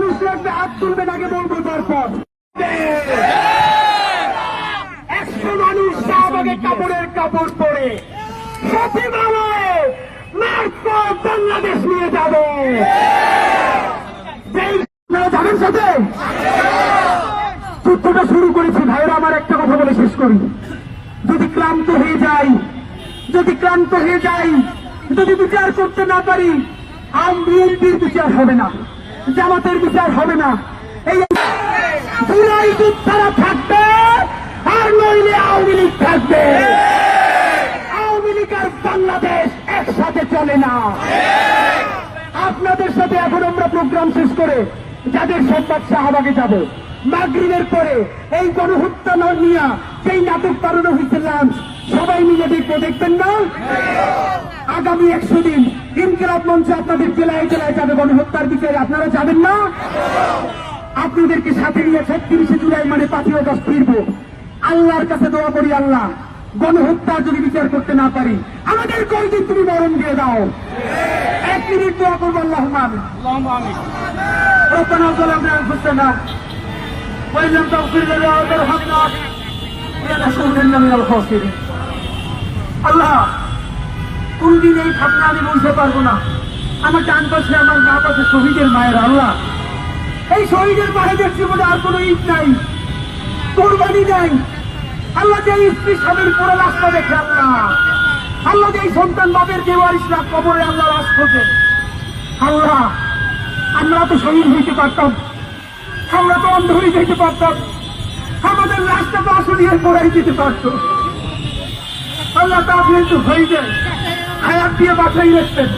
মানুষের একটা হাত তুলবেন আগে বলবো তারপর 100 মানুষ শাহবাগে কাপড়ের কাপড় পরে সচিবালয়ে মার্চপথ বাংলাদেশ নিয়ে যাবে। যাবেন সাথে যুদ্ধটা শুরু করেছি ভাইরা, আমার একটা কথা বলে শেষ করি। যদি ক্লান্ত হয়ে যাই, যদি বিচার করতে না পারি, বিএনপির বিচার হবে না, জামাতের বিচার হবে না, এই জুলাই যোদ্ধারা থাকবে আর নইলে আওয়ামী লীগ থাকবে। আওয়ামী লীগ আর বাংলাদেশ একসাথে চলে না। আপনাদের সাথে এখন আমরা প্রোগ্রাম শেষ করে যাদের সম্পদ শাহবাগে যাব, মাগরিবের পরে এই গণহত্যা নিয়ে সেই নাটক পালানো হয়েছে লাঞ্চ, সবাই মিলে দেখবেন না? আগামী 100 দিন ইনকিলাব মঞ্চ আপনাদের জেলায় জেলায় যাবে গণহত্যার বিচারে, আপনারা যাবেন না? আপনাদেরকে সাথে নিয়ে 36শে জুলাই মানে 5ই আগস্ট ফিরবো। আল্লাহর কাছে দোয়া করি, আল্লাহ গণহত্যা যদি বিচার করতে না পারি আমাদের কয়দিন তুমি মরণ দিয়ে দাও। 1 মিনিট দোয়া করবো, আল্লাহ ربنا ظلمنا انفسنا وان لم تغفر لنا وترحمنا لنكونن من الخاسرين। আল্লাহ কোনদিন এই ভাবনা আমি বলতে পারবো না। আমার ডান পাশে আমার মা পাশে শহীদের মায়ের, আল্লাহ এই শহীদের মায়েদের জীবনে আর কোনো ঈদ নাই, কোরবানি নাই। আল্লাহ যে স্ত্রী স্বামীর পুরো রাস্তা দেখে, আল্লাহ যে সন্তান বাপের দেওয়ারিসরা কবরে আল্লাহ লাশ খোঁজে, আল্লাহ আমরা তো শহীদ হইতে পারতাম, আমরা তো অন্ধ হয়ে যেতে পারতাম, আমাদের লাশটা তো আসলিয়ে পড়াই দিতে পারত। আল্লাহ তা কিন্তু হয়ে যায়, হায়াত দিয়ে বাঁচাই রাখতেন।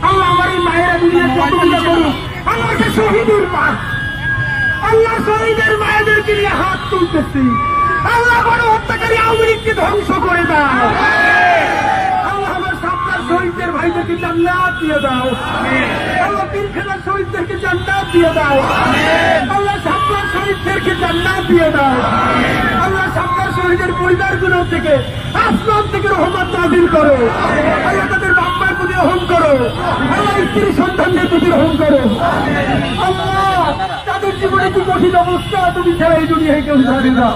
আল্লাহ আমার এই মায়েরা দুনিয়া কতগুলো করুক, আমার যে শহীদের মা, আল্লাহ শহীদের মায়েদেরকে নিয়ে হাত তুলতেছি। আল্লাহ গণহত্যাকারী আওয়ামী লীগকে ধ্বংস করে দাও। আল্লাহ আমার সাতটার শহীদদের ভাইদেরকে জান্নাত দিয়ে দাও। আল্লাহ তিনখানার শহীদদেরকে জান্নাত দিয়ে দাও। আল্লাহ সাতটার শহীদদেরকে জান্নাত দিয়ে দাও। আল্লাহ সাতটার শহীদের পরিবারগুলো থেকে আসমান থেকে রহমত নাযিল করো। আল্লাহ তাদের বাপ্পার প্রতি রহম করো। আল্লাহ স্ত্রী সন্তানদের প্রতি রহম করো। আল্লাহ তাদের জীবনে কি কঠিন অবস্থা, তুমি ছাড়া এই দুনিয়ায় কেউ জানে না।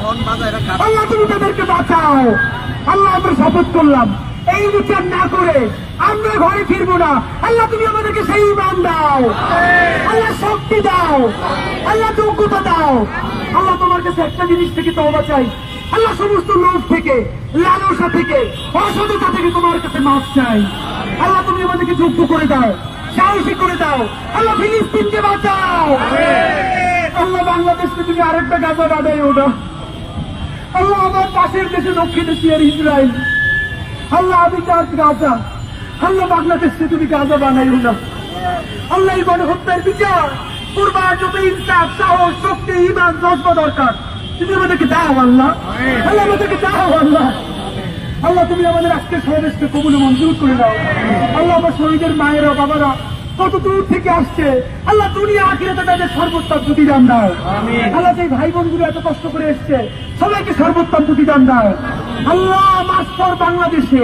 আল্লাহ তুমি তাদেরকে বাঁচাও। আল্লাহ আমরা শপথ করলাম এই বিচার না করে আমরা ঘরে ফিরবো না। আল্লাহ তুমি আমাদেরকে সেই ইমান দাও, আল্লাহ শক্তি দাও, আল্লাহ যোগ্যতা দাও। আল্লাহ তোমার কাছে একটা জিনিস থেকে তওবা চাই, আল্লাহ সমস্ত লোভ থেকে, লালসা থেকে, অসততা থেকে তোমার কাছে মাফ চাই। আল্লাহ তুমি আমাদেরকে যোগ্য করে দাও, সাহসী করে দাও। আল্লাহ ফিলিস্তিনকে বাঁচাও। আল্লাহ বাংলাদেশকে তুমি আরেকটা গাজা বানাইও না। আল্লাহ আমার পাশের দেশে দক্ষিণ এশিয়ার ইসরায়েল, আল্লাহ আমি গাজা, আল্লাহ বাংলাদেশকে তুমি গাজা বানাইও না। আল্লাহ এই গণহত্যার বিচার করবার যত ইনসাফ, সাহস, শক্তি, ঈমান, জজবা দরকার তুমি আমাদেরকে দাও। আল্লাহ আল্লাহ আমাদেরকে দাও। আল্লাহ তুমি আমাদের আজকের সমাবেশকে কবুল মঞ্জুর করে দাও। আল্লাহ আমার শহীদের মায়েরা বাবারা কত দূর থেকে আসছে, আল্লাহ দুনিয়া আখিরাতে তাদের সর্বোত্তম প্রতিদান দাও। আল্লাহ যে ভাই বোনগুলো এত কষ্ট করে এসছে সবাইকে সর্বোত্তম প্রতিদান দাও। আল্লাহ মাস্টার বাংলাদেশে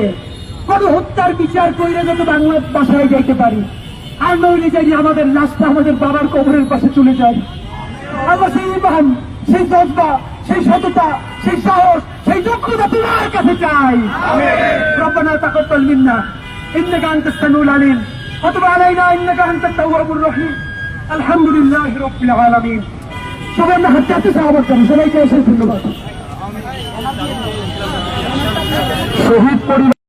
গণহত্যার বিচার করে যত বাংলা বাসায় যাইতে পারি, আর নইলে যাই আমাদের লাশটা আমাদের বাবার কবরের পাশে চলে যায়। আমরা সেই ইমান, সেই জজবা, সেই সততা, সেই সাহস, সেই যোগ্যতা তোমার কাছে চাই। রব্বানা তাকাব্বাল মিন্না ইন্নাকা আনতাস সামিউল আলিম ওয়া তুব আলাইনা ইন্নাকা আনতাত তাওয়াবুর রহিম। আলহামদুলিল্লাহি রাব্বিল আলামিন। সবাই আমরা হাতে সাহাবত করি, সবাইকে অশেষ ধন্যবাদ। শহীদ পরিবার